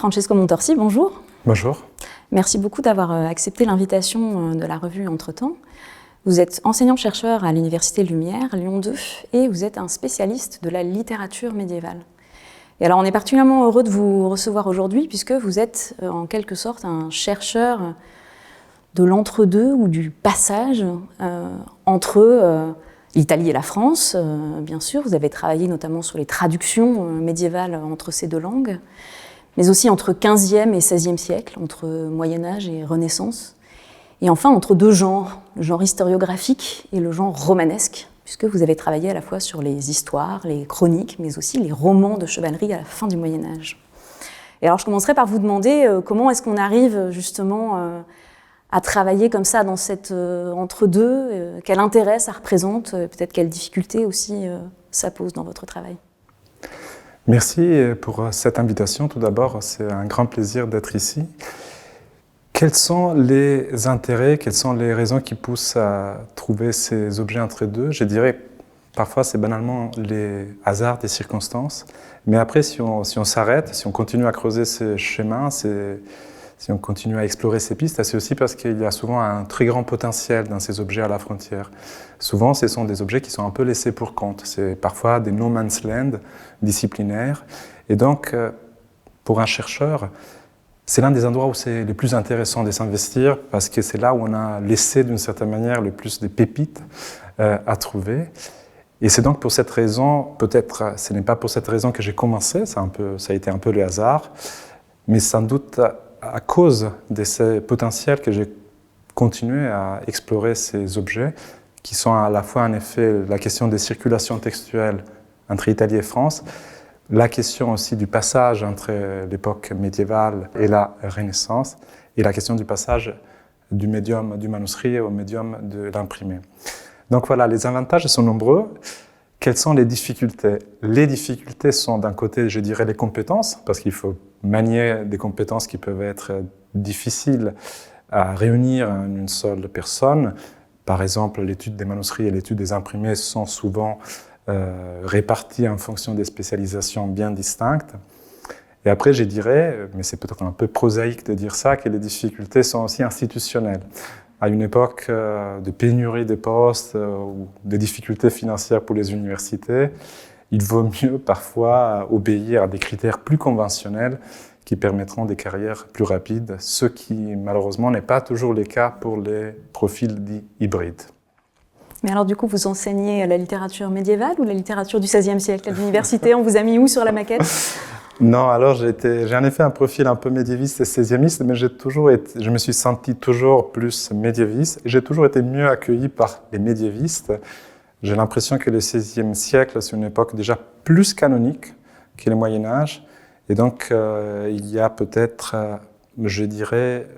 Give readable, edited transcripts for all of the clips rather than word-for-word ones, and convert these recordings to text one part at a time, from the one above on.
Francesco Montorsi, bonjour. Bonjour. Merci beaucoup d'avoir accepté l'invitation de la revue Entretemps. Vous êtes enseignant-chercheur à l'Université Lumière, Lyon 2, et vous êtes un spécialiste de la littérature médiévale. Et alors on est particulièrement heureux de vous recevoir aujourd'hui puisque vous êtes en quelque sorte un chercheur de l'entre-deux ou du passage entre l'Italie et la France, bien sûr. Vous avez travaillé notamment sur les traductions médiévales entre ces deux langues, mais aussi entre 15e et 16e siècle, entre Moyen-Âge et Renaissance, et enfin entre deux genres, le genre historiographique et le genre romanesque, puisque vous avez travaillé à la fois sur les histoires, les chroniques, mais aussi les romans de chevalerie à la fin du Moyen-Âge. Et alors je commencerai par vous demander comment est-ce qu'on arrive justement à travailler comme ça dans cet entre-deux, quel intérêt ça représente, peut-être quelles difficultés aussi ça pose dans votre travail. Merci pour cette invitation. Tout d'abord, c'est un grand plaisir d'être ici. Quels sont les intérêts, quelles sont les raisons qui poussent à trouver ces objets entre deux? Je dirais, parfois, c'est banalement les hasards des circonstances. Mais après, si on s'arrête, si on continue à creuser ces chemins, si on continue à explorer ces pistes, c'est aussi parce qu'il y a souvent un très grand potentiel dans ces objets à la frontière. Souvent, ce sont des objets qui sont un peu laissés pour compte. C'est parfois des no man's land disciplinaires. Et donc, pour un chercheur, c'est l'un des endroits où c'est le plus intéressant de s'investir parce que c'est là où on a laissé d'une certaine manière le plus de pépites à trouver. Et c'est donc pour cette raison, peut-être ce n'est pas pour cette raison que j'ai commencé, ça a été un peu le hasard, mais sans doute à cause de ces potentiels que j'ai continué à explorer ces objets qui sont à la fois en effet la question des circulations textuelles entre Italie et France, la question aussi du passage entre l'époque médiévale et la Renaissance et la question du passage du médium du manuscrit au médium de l'imprimé. Donc voilà, les avantages sont nombreux. Quelles sont les difficultés? Les difficultés sont d'un côté, je dirais, les compétences, parce qu'il faut manier des compétences qui peuvent être difficiles à réunir en une seule personne. Par exemple, l'étude des manuscrits et l'étude des imprimés sont souvent réparties en fonction des spécialisations bien distinctes. Et après, je dirais, mais c'est peut-être un peu prosaïque de dire ça, que les difficultés sont aussi institutionnelles. À une époque de pénurie de postes ou de difficultés financières pour les universités, il vaut mieux parfois obéir à des critères plus conventionnels qui permettront des carrières plus rapides, ce qui malheureusement n'est pas toujours le cas pour les profils dits hybrides. Mais alors du coup, vous enseignez la littérature médiévale ou la littérature du XVIe siècle à l'université? On vous a mis où sur la maquette? Non, alors j'ai en effet un profil un peu médiéviste et seiziémiste, mais je me suis senti toujours plus médiéviste et j'ai toujours été mieux accueilli par les médiévistes. J'ai l'impression que le XVIe siècle, c'est une époque déjà plus canonique que le Moyen-Âge. Et donc, il y a peut-être, je dirais,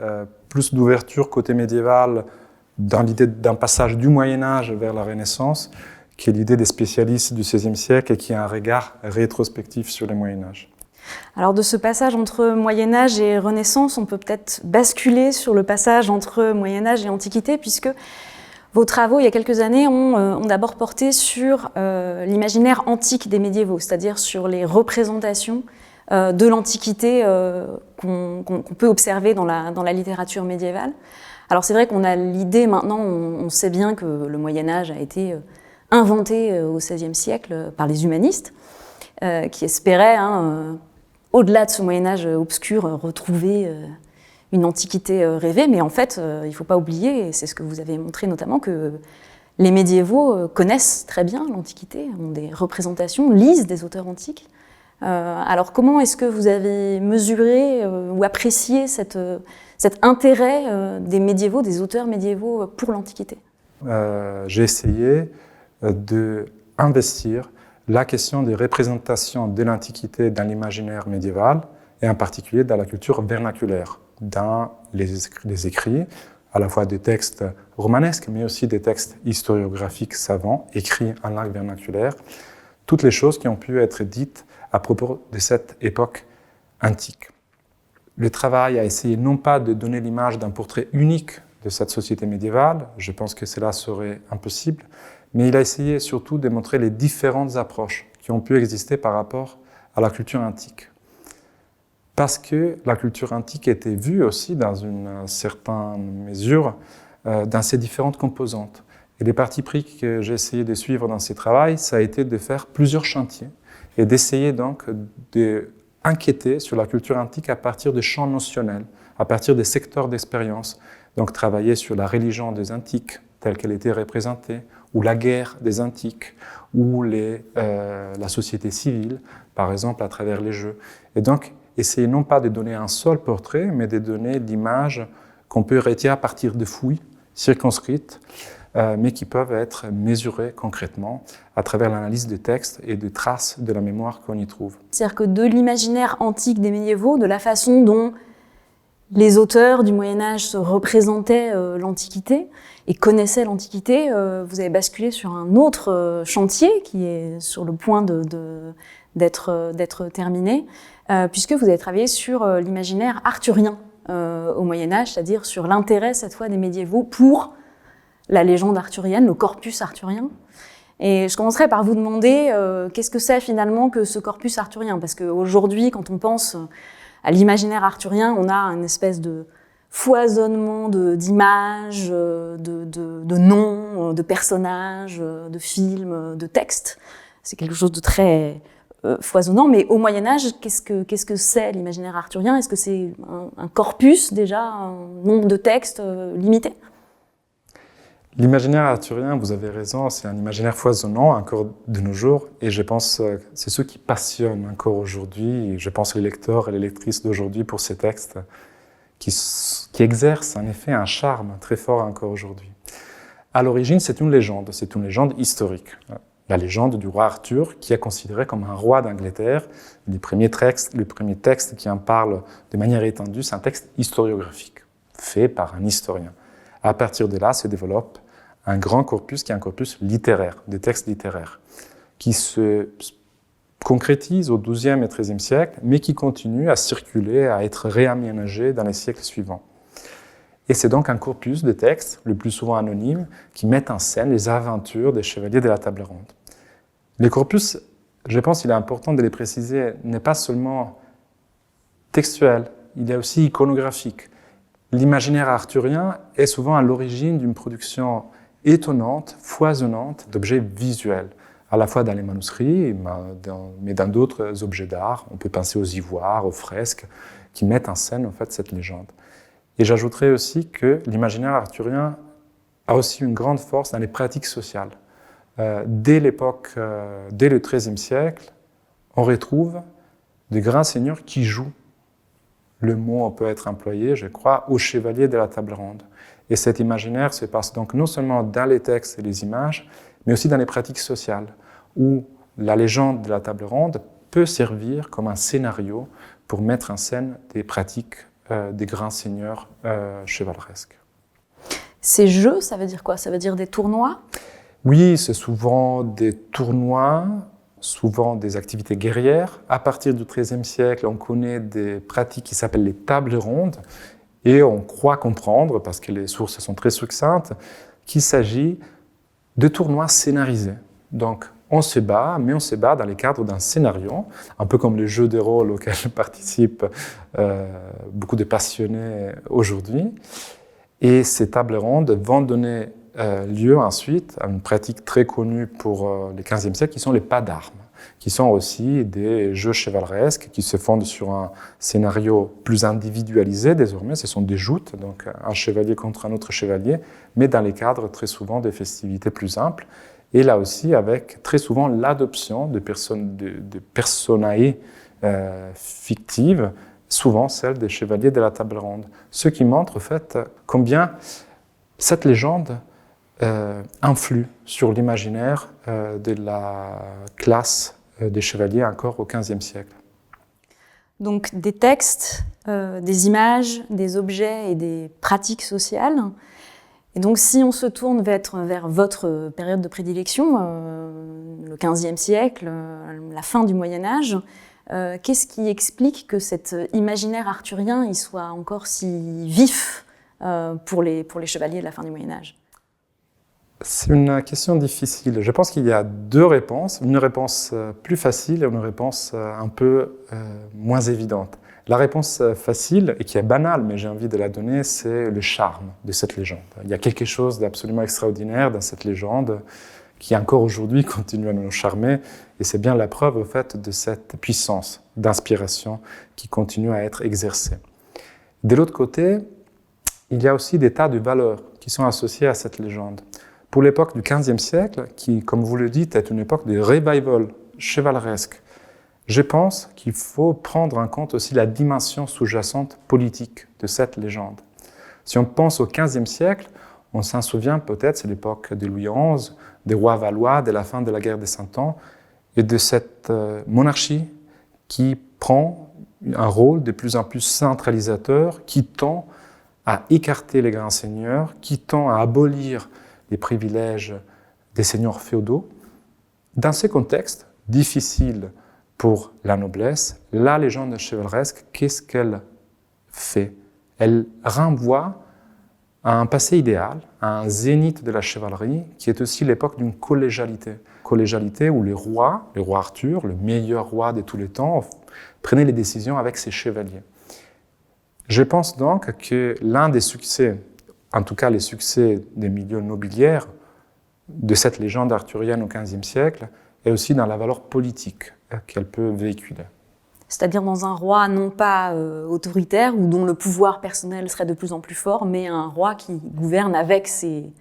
plus d'ouverture côté médiéval dans l'idée d'un passage du Moyen-Âge vers la Renaissance, qui est l'idée des spécialistes du XVIe siècle et qui a un regard rétrospectif sur le Moyen-Âge. Alors de ce passage entre Moyen-Âge et Renaissance, on peut peut-être basculer sur le passage entre Moyen-Âge et Antiquité, puisque vos travaux, il y a quelques années, ont d'abord porté sur l'imaginaire antique des médiévaux, c'est-à-dire sur les représentations de l'Antiquité qu'on peut observer dans la littérature médiévale. Alors c'est vrai qu'on a l'idée maintenant, on sait bien que le Moyen-Âge a été inventé au XVIe siècle par les humanistes, qui espéraient, au-delà de ce Moyen-Âge obscur, retrouver une Antiquité rêvée. Mais en fait, il ne faut pas oublier, et c'est ce que vous avez montré notamment, que les médiévaux connaissent très bien l'Antiquité, ont des représentations, lisent des auteurs antiques. Alors comment est-ce que vous avez mesuré ou apprécié cet intérêt des médiévaux, des auteurs médiévaux pour l'Antiquité? J'ai essayé d'investir la question des représentations de l'Antiquité dans l'imaginaire médiéval, et en particulier dans la culture vernaculaire, dans les écrits, à la fois des textes romanesques, mais aussi des textes historiographiques savants, écrits en langue vernaculaire, toutes les choses qui ont pu être dites à propos de cette époque antique. Le travail a essayé non pas de donner l'image d'un portrait unique de cette société médiévale, je pense que cela serait impossible, mais il a essayé surtout de montrer les différentes approches qui ont pu exister par rapport à la culture antique. parce que la culture antique était vue aussi dans une certaine mesure dans ses différentes composantes. Et les partis pris que j'ai essayé de suivre dans ces travaux, ça a été de faire plusieurs chantiers et d'essayer donc d'enquêter sur la culture antique à partir de champs notionnels, à partir des secteurs d'expérience. Donc travailler sur la religion des Antiques, telle qu'elle était représentée, ou la guerre des Antiques, ou la société civile, par exemple, à travers les jeux. Et donc, essayer non pas de donner un seul portrait, mais de donner l'image qu'on peut retirer à partir de fouilles circonscrites, mais qui peuvent être mesurées concrètement à travers l'analyse des textes et des traces de la mémoire qu'on y trouve. C'est-à-dire que de l'imaginaire antique des médiévaux, de la façon dont les auteurs du Moyen-Âge se représentaient l'Antiquité et connaissaient l'Antiquité, vous avez basculé sur un autre chantier qui est sur le point d'être terminé, puisque vous avez travaillé sur l'imaginaire arthurien au Moyen-Âge, c'est-à-dire sur l'intérêt cette fois des médiévaux pour la légende arthurienne, le corpus arthurien. Et je commencerai par vous demander qu'est-ce que c'est finalement que ce corpus arthurien, parce qu'aujourd'hui, quand on pense à l'imaginaire arthurien, on a une espèce de foisonnement d'images, de noms, de personnages, de films, de textes. C'est quelque chose de très foisonnant, mais au Moyen-Âge, qu'est-ce que c'est l'imaginaire arthurien? Est-ce que c'est un corpus déjà, un nombre de textes limité? L'imaginaire arthurien, vous avez raison, c'est un imaginaire foisonnant encore de nos jours, et je pense que c'est ce qui passionne encore aujourd'hui, et je pense les lecteurs et les lectrices d'aujourd'hui pour ces textes, qui exercent en effet un charme très fort encore aujourd'hui. À l'origine, c'est une légende historique. La légende du roi Arthur, qui est considéré comme un roi d'Angleterre. Le premier texte qui en parle de manière étendue, c'est un texte historiographique, fait par un historien. À partir de là, se développe un grand corpus qui est un corpus littéraire, des textes littéraires, qui se concrétise au XIIe et XIIIe siècle, mais qui continue à circuler, à être réaménagé dans les siècles suivants. Et c'est donc un corpus de textes, le plus souvent anonymes, qui mettent en scène les aventures des chevaliers de la table ronde. Les corpus, je pense qu'il est important de les préciser, n'est pas seulement textuel, il est aussi iconographique. L'imaginaire arthurien est souvent à l'origine d'une production étonnante, foisonnante d'objets visuels, à la fois dans les manuscrits, mais dans d'autres objets d'art. On peut penser aux ivoires, aux fresques, qui mettent en scène en fait cette légende. Et j'ajouterais aussi que l'imaginaire arthurien a aussi une grande force dans les pratiques sociales. Dès le XIIIe siècle, on retrouve de grands seigneurs qui jouent. Le mot peut être employé, je crois, aux chevaliers de la table ronde. Et cet imaginaire se passe donc non seulement dans les textes et les images, mais aussi dans les pratiques sociales, où la légende de la table ronde peut servir comme un scénario pour mettre en scène des pratiques des grands seigneurs chevaleresques. Ces jeux, ça veut dire quoi? Ça veut dire des tournois? Oui, c'est souvent des tournois, souvent des activités guerrières. À partir du XIIIe siècle, on connaît des pratiques qui s'appellent les tables rondes, et on croit comprendre, parce que les sources sont très succinctes, qu'il s'agit de tournois scénarisés. Donc, on se bat, mais on se bat dans le cadre d'un scénario, un peu comme les jeux de rôle auxquels participent beaucoup de passionnés aujourd'hui. Et ces tables rondes vont donner lieu ensuite à une pratique très connue pour le XVe siècle, qui sont les pas d'armes, qui sont aussi des jeux chevaleresques qui se fondent sur un scénario plus individualisé désormais. Ce sont des joutes, donc un chevalier contre un autre chevalier, mais dans les cadres très souvent des festivités plus amples. Et là aussi, avec très souvent l'adoption de personae fictives, souvent celles des chevaliers de la table ronde. Ce qui montre en fait combien cette légende influe sur l'imaginaire de la classe des chevaliers encore au XVe siècle. Donc des textes, des images, des objets et des pratiques sociales. Et donc si on se tourne vers votre période de prédilection, le XVe siècle, la fin du Moyen-Âge, qu'est-ce qui explique que cet imaginaire arthurien il soit encore si vif pour les chevaliers de la fin du Moyen-Âge? C'est une question difficile. Je pense qu'il y a deux réponses, une réponse plus facile et une réponse un peu moins évidente. La réponse facile, et qui est banale, mais j'ai envie de la donner, c'est le charme de cette légende. Il y a quelque chose d'absolument extraordinaire dans cette légende qui encore aujourd'hui continue à nous charmer, et c'est bien la preuve au fait de cette puissance d'inspiration qui continue à être exercée. De l'autre côté, il y a aussi des tas de valeurs qui sont associées à cette légende. Pour l'époque du XVe siècle, qui, comme vous le dites, est une époque de revival chevaleresque, je pense qu'il faut prendre en compte aussi la dimension sous-jacente politique de cette légende. Si on pense au XVe siècle, on s'en souvient peut-être, c'est l'époque de Louis XI, des rois valois, de la fin de la guerre des Cent Ans, et de cette monarchie qui prend un rôle de plus en plus centralisateur, qui tend à écarter les grands seigneurs, qui tend à abolir les privilèges des seigneurs féodaux. Dans ce contexte difficile pour la noblesse, la légende chevaleresque, qu'est-ce qu'elle fait? Elle renvoie à un passé idéal, à un zénith de la chevalerie, qui est aussi l'époque d'une collégialité. Collégialité où le roi Arthur, le meilleur roi de tous les temps, prenait les décisions avec ses chevaliers. Je pense donc que l'un des succès, en tout cas les succès des milieux nobiliaires de cette légende arthurienne au XVe siècle, est aussi dans la valeur politique qu'elle peut véhiculer. C'est-à-dire dans un roi non pas autoritaire ou dont le pouvoir personnel serait de plus en plus fort, mais un roi qui gouverne avec ses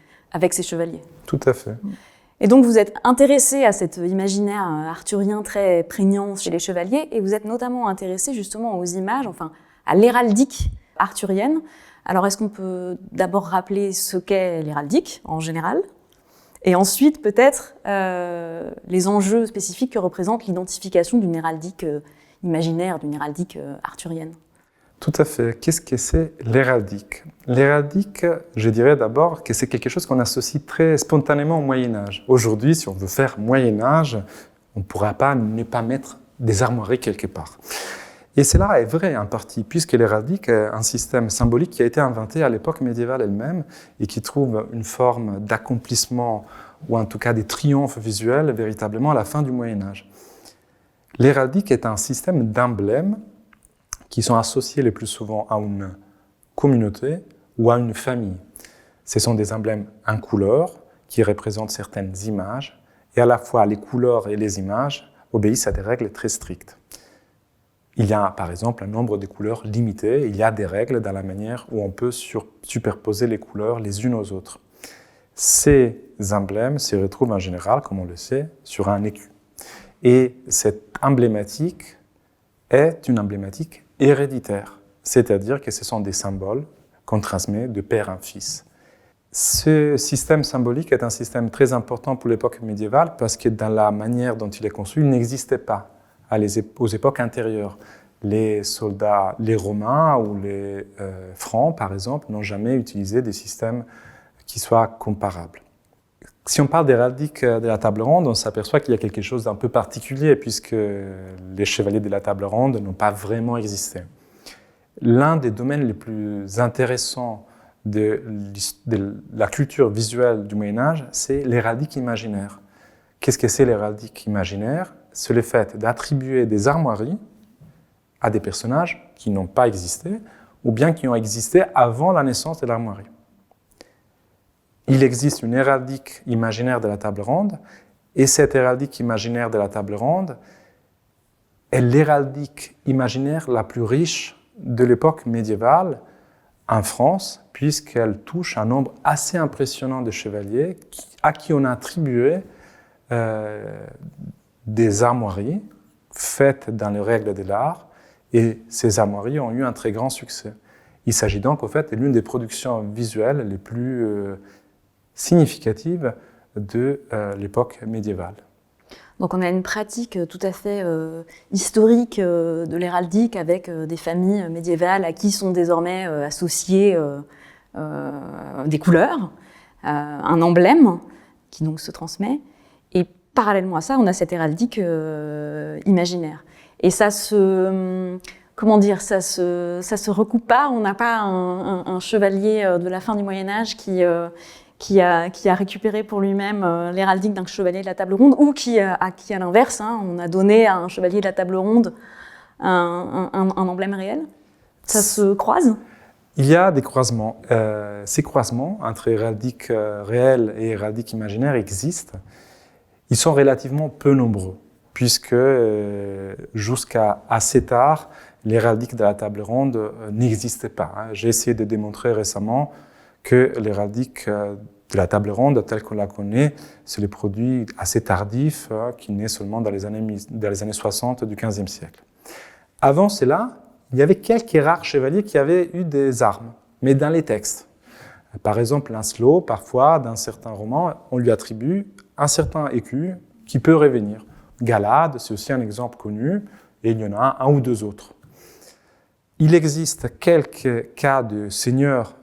chevaliers. Tout à fait. Et donc vous êtes intéressé à cet imaginaire arthurien très prégnant chez les chevaliers, et vous êtes notamment intéressé justement aux images, enfin à l'héraldique arthurienne. Alors est-ce qu'on peut d'abord rappeler ce qu'est l'héraldique en général ? Et ensuite, peut-être, les enjeux spécifiques que représente l'identification d'une héraldique imaginaire, d'une héraldique arthurienne. Tout à fait. Qu'est-ce que c'est l'héraldique? L'héraldique, je dirais d'abord que c'est quelque chose qu'on associe très spontanément au Moyen-Âge. Aujourd'hui, si on veut faire Moyen-Âge, on ne pourra pas ne pas mettre des armoiries quelque part. Et cela est vrai en partie, puisque l'héraldique est un système symbolique qui a été inventé à l'époque médiévale elle-même et qui trouve une forme d'accomplissement ou en tout cas des triomphes visuels véritablement à la fin du Moyen-Âge. L'héraldique est un système d'emblèmes qui sont associés le plus souvent à une communauté ou à une famille. Ce sont des emblèmes en couleur qui représentent certaines images et à la fois les couleurs et les images obéissent à des règles très strictes. Il y a par exemple un nombre de couleurs limité, il y a des règles dans la manière où on peut superposer les couleurs les unes aux autres. Ces emblèmes se retrouvent en général, comme on le sait, sur un écu. Et cette emblématique est une emblématique héréditaire, c'est-à-dire que ce sont des symboles qu'on transmet de père en fils. Ce système symbolique est un système très important pour l'époque médiévale parce que dans la manière dont il est conçu, il n'existait pas aux époques antérieures. Les soldats, les Romains ou les Francs, par exemple, n'ont jamais utilisé des systèmes qui soient comparables. Si on parle d'héraldique de la table ronde, on s'aperçoit qu'il y a quelque chose d'un peu particulier puisque les chevaliers de la table ronde n'ont pas vraiment existé. L'un des domaines les plus intéressants de la culture visuelle du Moyen-Âge, c'est l'héraldique imaginaire. Qu'est-ce que c'est l'héraldique imaginaire? C'est le fait d'attribuer des armoiries à des personnages qui n'ont pas existé ou bien qui ont existé avant la naissance de l'armoirie. Il existe une héraldique imaginaire de la table ronde et cette héraldique imaginaire de la table ronde est l'héraldique imaginaire la plus riche de l'époque médiévale en France puisqu'elle touche un nombre assez impressionnant de chevaliers à qui on a attribué des armoiries faites dans les règles de l'art et ces armoiries ont eu un très grand succès. Il s'agit donc en fait de l'une des productions visuelles les plus significatives de l'époque médiévale. Donc on a une pratique tout à fait historique de l'héraldique avec des familles médiévales à qui sont désormais associées des couleurs, un emblème qui donc se transmet. Et parallèlement à ça, on a cette héraldique imaginaire. Et ça se recoupe pas. On n'a pas un chevalier de la fin du Moyen-Âge qui a récupéré pour lui-même l'héraldique d'un chevalier de la table ronde, ou qui à l'inverse, on a donné à un chevalier de la table ronde un emblème réel? Ça se croise? Il y a des croisements. Ces croisements entre héraldique réelle et héraldique imaginaire existent. Ils sont relativement peu nombreux, puisque jusqu'à assez tard, l'héraldique de la table ronde n'existait pas. J'ai essayé de démontrer récemment que l'héraldique de la table ronde, telle qu'on la connaît, c'est le produit assez tardif qui naît seulement dans les années 60 du XVe siècle. Avant cela, il y avait quelques rares chevaliers qui avaient eu des armes, mais dans les textes. Par exemple, Lancelot, parfois, dans certains romans, on lui attribue un certain écu qui peut revenir. Galade, c'est aussi un exemple connu, et il y en a un ou deux autres. Il existe quelques cas de seigneurs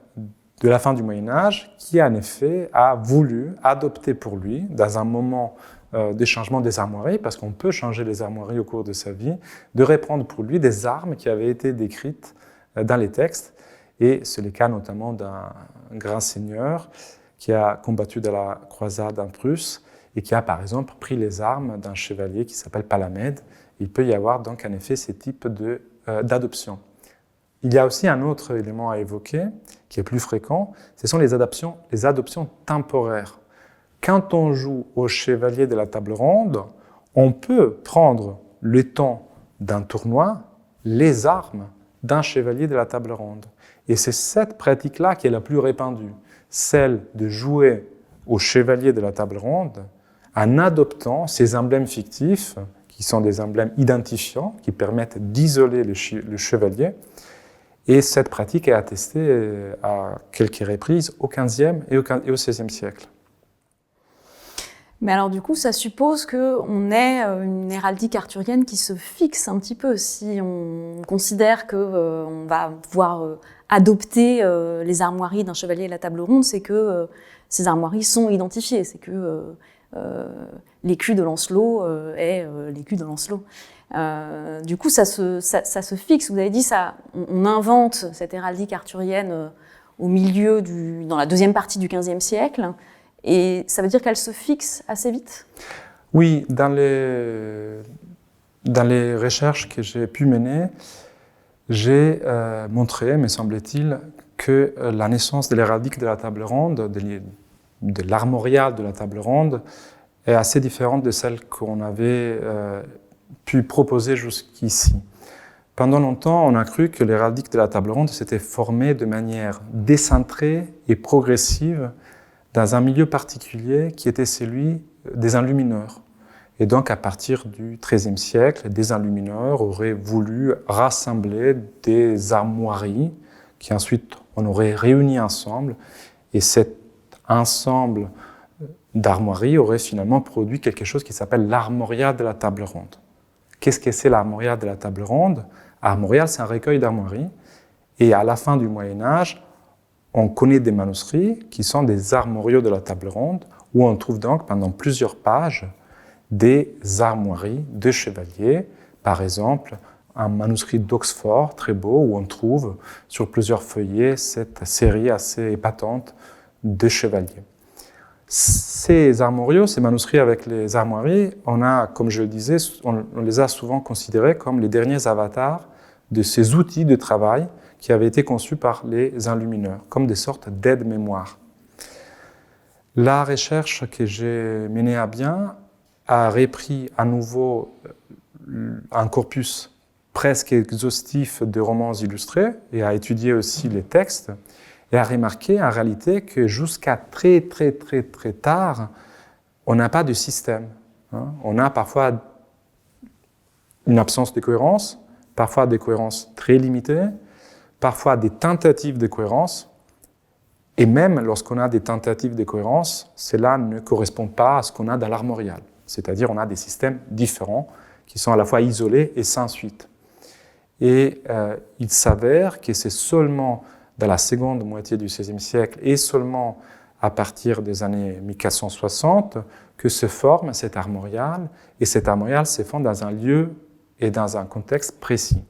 de la fin du Moyen-Âge qui, en effet, a voulu adopter pour lui, dans un moment des changements des armoiries, parce qu'on peut changer les armoiries au cours de sa vie, de reprendre pour lui des armes qui avaient été décrites dans les textes. Et c'est le cas notamment d'un grand seigneur qui a combattu dans la croisade en Prusse et qui a par exemple pris les armes d'un chevalier qui s'appelle Palamède. Il peut y avoir donc en effet ces types d'adoption. Il y a aussi un autre élément à évoquer qui est plus fréquent, ce sont les adoptions temporaires. Quand on joue au chevalier de la table ronde, on peut prendre le temps d'un tournoi, les armes d'un chevalier de la table ronde. Et c'est cette pratique-là qui est la plus répandue, celle de jouer au chevalier de la table ronde en adoptant ces emblèmes fictifs, qui sont des emblèmes identifiants, qui permettent d'isoler le chevalier. Et cette pratique est attestée à quelques reprises au XVe et au XVIe siècle. Mais alors du coup, ça suppose qu'on ait une héraldique arthurienne qui se fixe un petit peu. Si on considère qu'on va pouvoir adopter les armoiries d'un chevalier à la table ronde, c'est que ces armoiries sont identifiées, c'est que l'écu de Lancelot est l'écu de Lancelot. Du coup, ça se fixe. Vous avez dit ça, on invente cette héraldique arthurienne dans la deuxième partie du XVe siècle. Et ça veut dire qu'elle se fixe assez vite? Oui, dans les recherches que j'ai pu mener, j'ai montré, me semble-t-il, que la naissance de l'héraldique de la table ronde, de l'armorial de la table ronde, est assez différente de celle qu'on avait pu proposer jusqu'ici. Pendant longtemps, on a cru que l'héraldique de la table ronde s'était formée de manière décentrée et progressive dans un milieu particulier qui était celui des enlumineurs. Et donc, à partir du XIIIe siècle, des enlumineurs auraient voulu rassembler des armoiries qui ensuite on aurait réuni ensemble. Et cet ensemble d'armoiries aurait finalement produit quelque chose qui s'appelle l'armorial de la table ronde. Qu'est-ce que c'est l'armorial de la table ronde? Armorial, c'est un recueil d'armoiries. Et à la fin du Moyen-Âge, on connaît des manuscrits qui sont des armoriaux de la table ronde, où on trouve donc pendant plusieurs pages des armoiries de chevaliers. Par exemple, un manuscrit d'Oxford très beau, où on trouve sur plusieurs feuillets cette série assez épatante de chevaliers. Ces armoriaux, ces manuscrits avec les armoiries, comme je le disais, on les a souvent considérés comme les derniers avatars de ces outils de travail qui avaient été conçus par les enlumineurs, comme des sortes d'aides-mémoire. La recherche que j'ai menée à bien a repris à nouveau un corpus presque exhaustif de romans illustrés et a étudié aussi les textes et a remarqué en réalité que jusqu'à très tard, on n'a pas de système. On a parfois une absence de cohérence, parfois des cohérences très limitées, parfois des tentatives de cohérence, et même lorsqu'on a des tentatives de cohérence, cela ne correspond pas à ce qu'on a dans l'armorial. C'est-à-dire on a des systèmes différents qui sont à la fois isolés et sans suite. Et il s'avère que c'est seulement dans la seconde moitié du XVIe siècle et seulement à partir des années 1460 que se forme cet armorial, et cet armorial se forme dans un lieu et dans un contexte précis.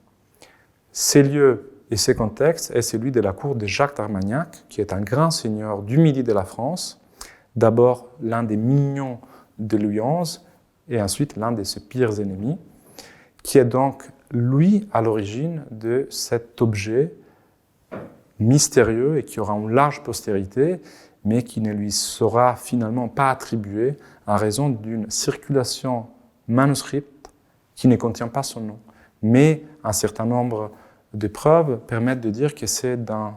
Ces lieux et ce contexte est celui de la cour de Jacques d'Armagnac, qui est un grand seigneur du midi de la France, d'abord l'un des mignons de Louis XI, et ensuite l'un de ses pires ennemis, qui est donc lui, à l'origine de cet objet mystérieux et qui aura une large postérité, mais qui ne lui sera finalement pas attribué en raison d'une circulation manuscrite qui ne contient pas son nom. Mais un certain nombre de preuves permettent de dire que c'est dans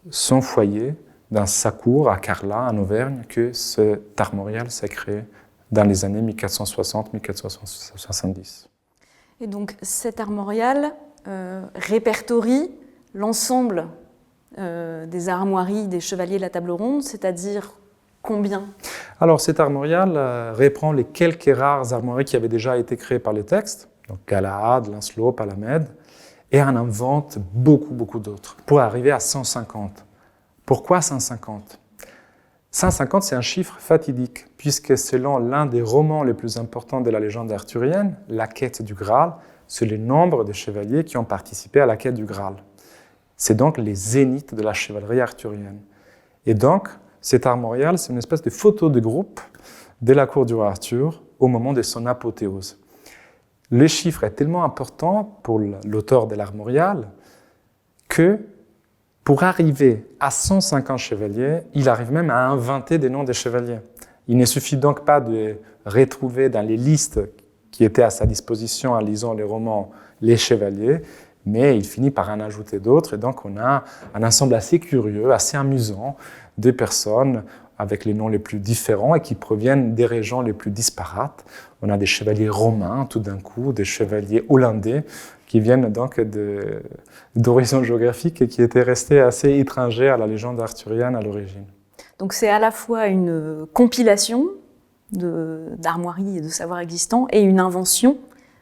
son foyer, dans sa cour à Carlat, en Auvergne, que cet armorial s'est créé dans les années 1460-1470. Et donc cet armorial répertorie l'ensemble des armoiries des chevaliers de la table ronde, c'est-à-dire combien? Alors cet armorial reprend les quelques rares armoiries qui avaient déjà été créées par les textes, donc Galahad, Lancelot, Palamède, et en invente beaucoup d'autres, pour arriver à 150. Pourquoi 150 ? 150, c'est un chiffre fatidique, puisque selon l'un des romans les plus importants de la légende arthurienne, La quête du Graal, c'est le nombre de chevaliers qui ont participé à la quête du Graal. C'est donc les zéniths de la chevalerie arthurienne. Et donc, cet armorial, c'est une espèce de photo de groupe de la cour du roi Arthur au moment de son apothéose. Le chiffre est tellement important pour l'auteur de l'armorial que pour arriver à 150 chevaliers, il arrive même à inventer des noms de chevaliers. Il ne suffit donc pas de retrouver dans les listes qui étaient à sa disposition en lisant les romans les chevaliers, mais il finit par en ajouter d'autres, et donc on a un ensemble assez curieux, assez amusant, de personnes avec les noms les plus différents et qui proviennent des régions les plus disparates. On a des chevaliers romains tout d'un coup, des chevaliers hollandais qui viennent donc d'horizons géographiques et qui étaient restés assez étrangers à la légende arthurienne à l'origine. Donc c'est à la fois une compilation d'armoiries et de savoirs existants et une invention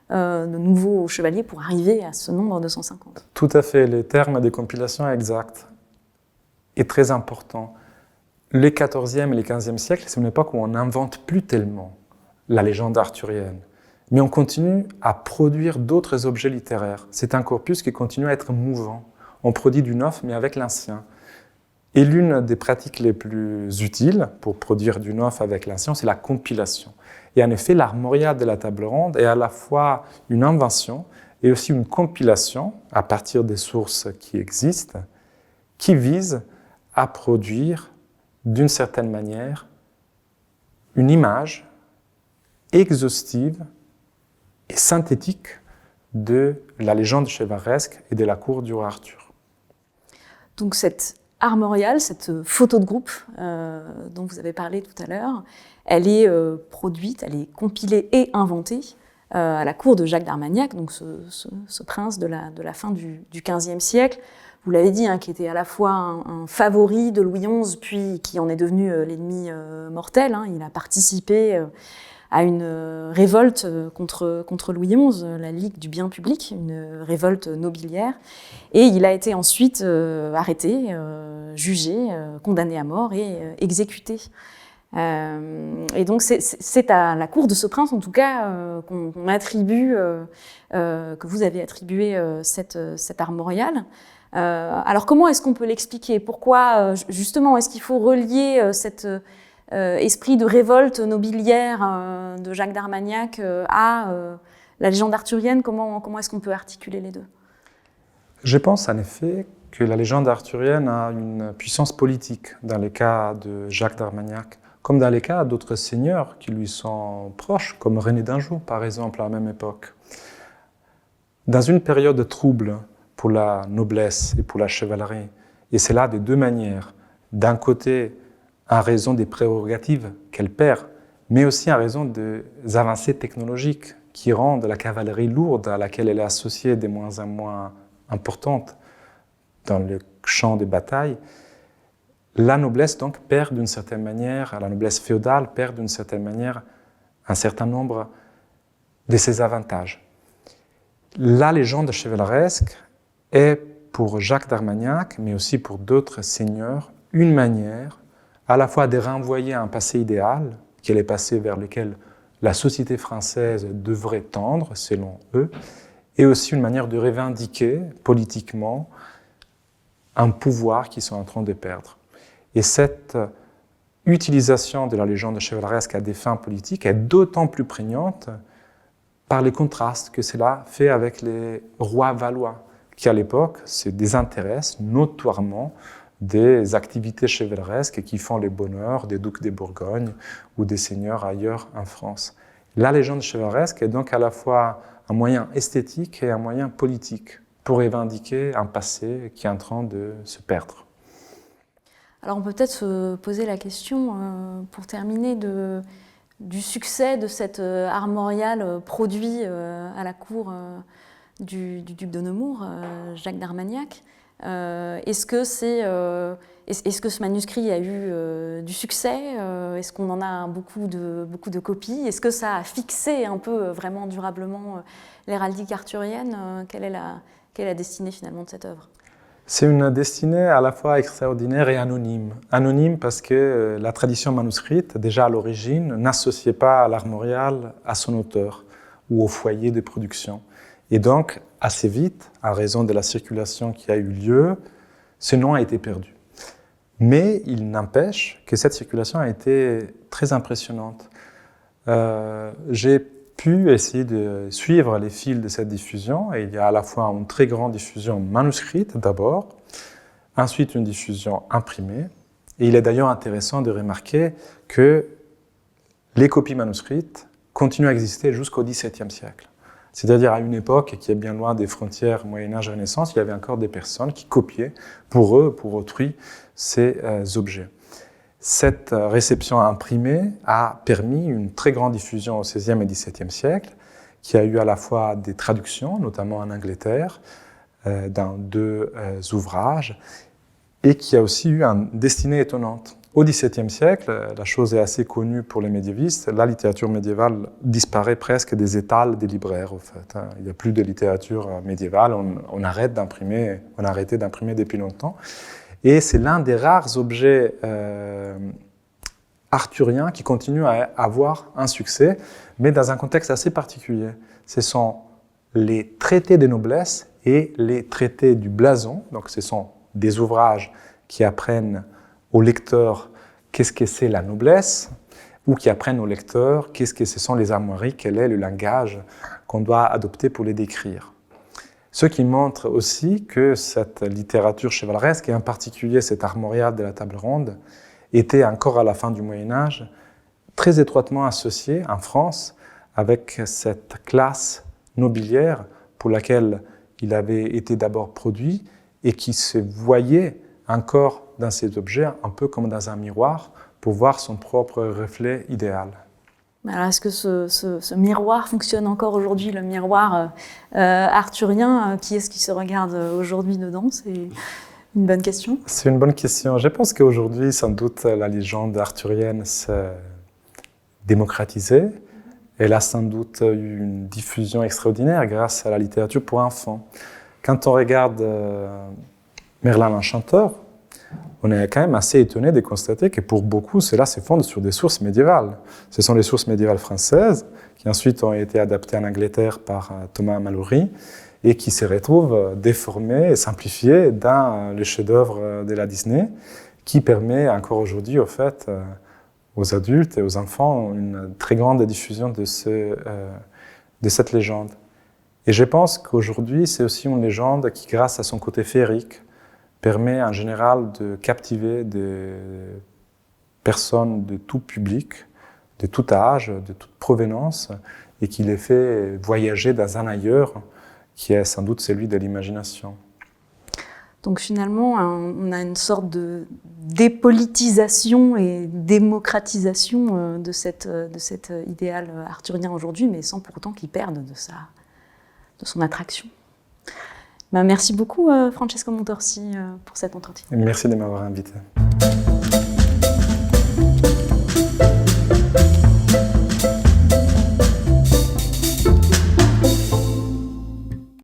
de nouveaux chevaliers pour arriver à ce nombre de 150. Tout à fait, les termes de compilation exacts est très important. Le XIVe et le XVe siècle, c'est une époque où on n'invente plus tellement la légende arthurienne, mais on continue à produire d'autres objets littéraires. C'est un corpus qui continue à être mouvant. On produit du neuf, mais avec l'ancien. Et l'une des pratiques les plus utiles pour produire du neuf avec l'ancien, c'est la compilation. Et en effet, l'armorial de la table ronde est à la fois une invention et aussi une compilation à partir des sources qui existent, qui vise à produire d'une certaine manière une image exhaustive et synthétique de la légende chevaleresque et de la cour du roi Arthur. Donc cette armorial, cette photo de groupe dont vous avez parlé tout à l'heure, elle est produite, elle est compilée et inventée à la cour de Jacques d'Armagnac, donc ce prince de la fin du XVe siècle. Vous l'avez dit, hein, qui était à la fois un favori de Louis XI, puis qui en est devenu l'ennemi mortel. Hein. Il a participé à une révolte contre Louis XI, la Ligue du bien public, une révolte nobiliaire. Et il a été ensuite arrêté, jugé, condamné à mort et exécuté. Et donc c'est à la cour de ce prince, en tout cas, qu'on attribue, que vous avez attribué cette armorial. Alors comment est-ce qu'on peut l'expliquer? Pourquoi justement est-ce qu'il faut relier cet esprit de révolte nobiliaire de Jacques d'Armagnac à la légende arthurienne? Comment est-ce qu'on peut articuler les deux? Je pense en effet que la légende arthurienne a une puissance politique dans les cas de Jacques d'Armagnac, comme dans les cas d'autres seigneurs qui lui sont proches, comme René d'Anjou par exemple à la même époque. Dans une période de trouble pour la noblesse et pour la chevalerie, et c'est là de deux manières. D'un côté, en raison des prérogatives qu'elle perd, mais aussi en raison des avancées technologiques qui rendent la cavalerie lourde à laquelle elle est associée de moins en moins importante dans le champ des batailles. La noblesse donc perd d'une certaine manière, la noblesse féodale perd d'une certaine manière un certain nombre de ses avantages. La légende chevaleresque est pour Jacques d'Armagnac, mais aussi pour d'autres seigneurs, une manière à la fois de renvoyer à un passé idéal, qui est le passé vers lequel la société française devrait tendre, selon eux, et aussi une manière de revendiquer politiquement un pouvoir qu'ils sont en train de perdre. Et cette utilisation de la légende chevaleresque à des fins politiques est d'autant plus prégnante par les contrastes que cela fait avec les rois valois, qui à l'époque se désintéressent notoirement des activités chevaleresques qui font les bonheurs des ducs de Bourgogne ou des seigneurs ailleurs en France. La légende chevaleresque est donc à la fois un moyen esthétique et un moyen politique pour revendiquer un passé qui est en train de se perdre. Alors on peut peut-être se poser la question, pour terminer, du succès de cet armorial produit à la cour du duc de Nemours, Jacques d'Armagnac. Est-ce que ce manuscrit a eu du succès? Est-ce qu'on en a beaucoup de copies? Est-ce que ça a fixé un peu vraiment durablement l'héraldique arthurienne? Quelle est la destinée finalement de cette œuvre? C'est une destinée à la fois extraordinaire et anonyme. Anonyme parce que la tradition manuscrite, déjà à l'origine, n'associait pas l'armorial à son auteur ou au foyer de production. Et donc, assez vite, en raison de la circulation qui a eu lieu, ce nom a été perdu. Mais il n'empêche que cette circulation a été très impressionnante. J'ai pu essayer de suivre les fils de cette diffusion, et il y a à la fois une très grande diffusion manuscrite d'abord, ensuite une diffusion imprimée, et il est d'ailleurs intéressant de remarquer que les copies manuscrites continuent à exister jusqu'au XVIIe siècle. C'est-à-dire à une époque qui est bien loin des frontières Moyen-Âge et Renaissance, il y avait encore des personnes qui copiaient pour eux, pour autrui, ces objets. Cette réception imprimée a permis une très grande diffusion au XVIe et XVIIe siècle, qui a eu à la fois des traductions, notamment en Angleterre, dans 2 ouvrages, et qui a aussi eu une destinée étonnante. Au XVIIe siècle, la chose est assez connue pour les médiévistes, la littérature médiévale disparaît presque des étals des libraires, en fait. Il n'y a plus de littérature médiévale, on arrête d'imprimer, on a arrêté d'imprimer depuis longtemps. Et c'est l'un des rares objets arthuriens qui continue à avoir un succès, mais dans un contexte assez particulier. Ce sont les traités de noblesse et les traités du blason, donc ce sont des ouvrages qui apprennent au lecteur qu'est-ce que c'est la noblesse, ou qui apprennent au lecteur qu'est-ce que ce sont les armoiries, quel est le langage qu'on doit adopter pour les décrire. Ce qui montre aussi que cette littérature chevaleresque, et en particulier cet armorial de la table ronde, était encore à la fin du Moyen-Âge très étroitement associée en France avec cette classe nobiliaire pour laquelle il avait été d'abord produit et qui se voyait encore dans ces objets un peu comme dans un miroir pour voir son propre reflet idéal. Alors, est-ce que ce miroir fonctionne encore aujourd'hui, le miroir arthurien? Qui est-ce qui se regarde aujourd'hui dedans? C'est une bonne question. C'est une bonne question. Je pense qu'aujourd'hui, sans doute, la légende arthurienne s'est démocratisée. Elle a sans doute eu une diffusion extraordinaire grâce à la littérature pour enfants. Quand on regarde Merlin l'Enchanteur, on est quand même assez étonné de constater que pour beaucoup, cela se fonde sur des sources médiévales. Ce sont les sources médiévales françaises qui ensuite ont été adaptées en Angleterre par Thomas Malory et qui se retrouvent déformées et simplifiées dans le chef-d'œuvre de la Disney, qui permet encore aujourd'hui, au fait, aux adultes et aux enfants, une très grande diffusion de cette légende. Et je pense qu'aujourd'hui, c'est aussi une légende qui, grâce à son côté féerique, permet en général de captiver des personnes de tout public, de tout âge, de toute provenance, et qui les fait voyager dans un ailleurs qui est sans doute celui de l'imagination. Donc finalement, on a une sorte de dépolitisation et démocratisation de cet idéal arthurien aujourd'hui, mais sans pour autant qu'il perde de son attraction. Merci beaucoup Francesco Montorsi pour cet entretien. Merci de m'avoir invité.